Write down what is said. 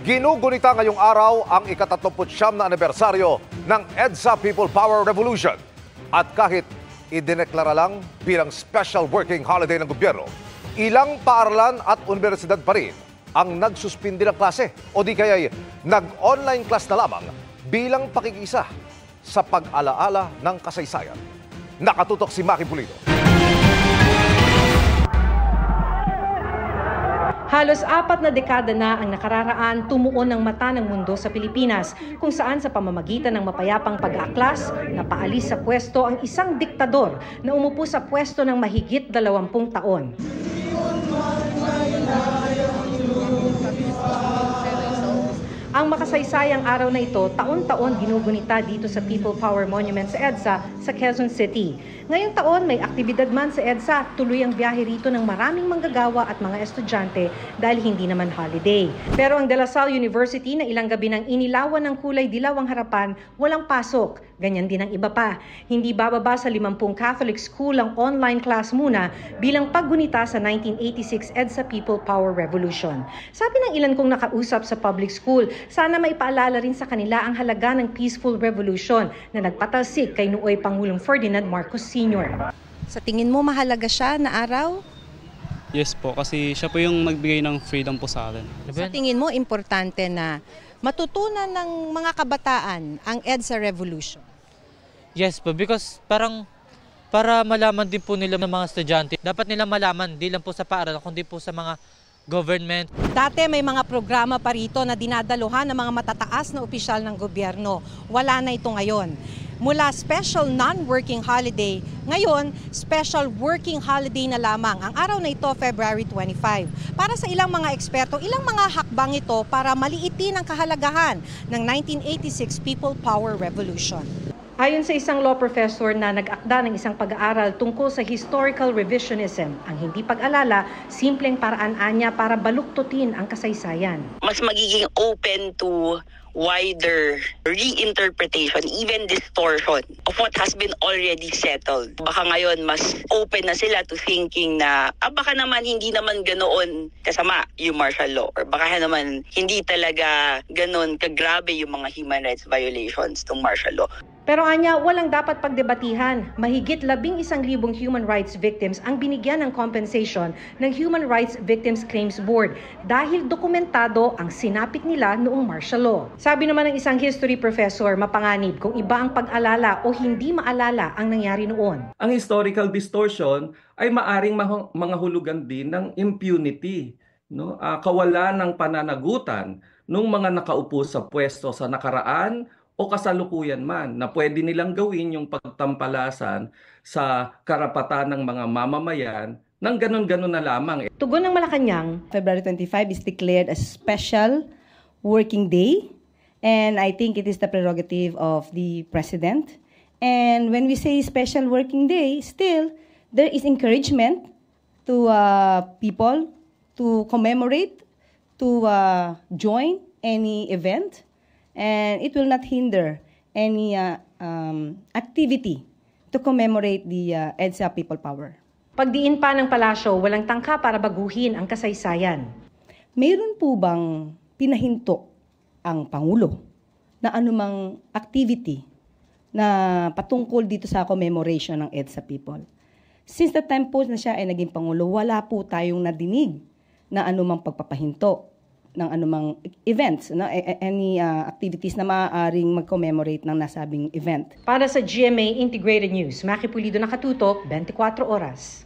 Ginugunita ngayong araw ang ika-39 na anibersaryo ng EDSA People Power Revolution. At kahit idineklara lang bilang special working holiday ng gobyerno, ilang paaralan at universidad pa rin ang nagsuspindi ng klase o di kaya'y nag-online class na lamang bilang pakikisa sa pag-alaala ng kasaysayan. Nakatutok si Maki Pulido. Halos 4 na dekada na ang nakararaan tumuon ng mata ng mundo sa Pilipinas, kung saan sa pamamagitan ng mapayapang pag-aaklas, napaalis sa pwesto ang isang diktador na umupo sa pwesto ng mahigit 20 taon. Ang makasaysayang araw na ito, taon-taon ginugunita dito sa People Power Monument sa EDSA sa Quezon City. Ngayong taon, may aktibidad man sa EDSA, tuloy ang biyahe rito ng maraming manggagawa at mga estudyante dahil hindi naman holiday. Pero ang De La Salle University na ilang gabi nang inilawan ng kulay dilaw ang harapan, walang pasok. Ganyan din ang iba pa. Hindi bababa sa 50 Catholic school ang online class muna bilang paggunita sa 1986 EDSA People Power Revolution. Sabi ng ilan kong nakausap sa public school, sana maipaalala rin sa kanila ang halaga ng peaceful revolution na nagpatalsik kay Nuoy Pangulong Ferdinand Marcos Sr. Sa tingin mo mahalaga siya na araw? Yes po, kasi siya po yung nagbigay ng freedom po sa akin. Sa tingin mo importante na matutunan ng mga kabataan ang EDSA Revolution? Yes po, because parang para malaman din po nila ng mga estudyante, dapat nila malaman, di lang po sa paaralan, kundi po sa mga government. Dati may mga programa pa rito na dinadaluhan ng mga matataas na opisyal ng gobyerno. Wala na ito ngayon. Mula special non-working holiday, ngayon special working holiday na lamang. Ang araw na ito, February 25. Para sa ilang mga eksperto, ilang mga hakbang ito para maliitin ang kahalagahan ng 1986 People Power Revolution. Ayon sa isang law professor na nag-akda ng isang pag-aaral tungkol sa historical revisionism, ang hindi pag-alala, simpleng paraan niya para baluktutin ang kasaysayan. Mas magiging open to wider reinterpretation, even distortion of what has been already settled. Baka ngayon mas open na sila to thinking na baka naman hindi naman ganoon kasama yung martial law, or baka naman hindi talaga ganoon kagrabe yung mga human rights violations ng martial law. Pero anya, walang dapat pagdebatihan. Mahigit 11,000 human rights victims ang binigyan ng compensation ng Human Rights Victims Claims Board dahil dokumentado ang sinapit nila noong martial law. Sabi naman ng isang history professor, mapanganib kung iba ang pag-alala o hindi maalala ang nangyari noon. Ang historical distortion ay maaring mangahulugan din ng impunity, no? Kawalan ng pananagutan ng mga nakaupo sa pwesto sa nakaraan o kasalukuyan man na pwede nilang gawin yung pagtampalasan sa karapatan ng mga mamamayan ng ganun-ganun na lamang. Tugon ng Malacanang, February 25 is declared a special working day, and I think it is the prerogative of the President. And when we say special working day, still there is encouragement to people to commemorate, to join any event. And it will not hinder any activity to commemorate the EDSA People Power. Pagdiin pa ng palasyo, walang tangka para baguhin ang kasaysayan. Mayroon po bang pinahinto ang Pangulo na anumang activity na patungkol dito sa commemoration ng EDSA People? Since the time po na siya ay naging Pangulo, wala po tayong nadinig na anumang pagpapahinto ng anumang events, no? Any activities na maaaring mag-commemorate ng nasabing event. Para sa GMA Integrated News, Maki Pulido, nakatutok, 24 oras.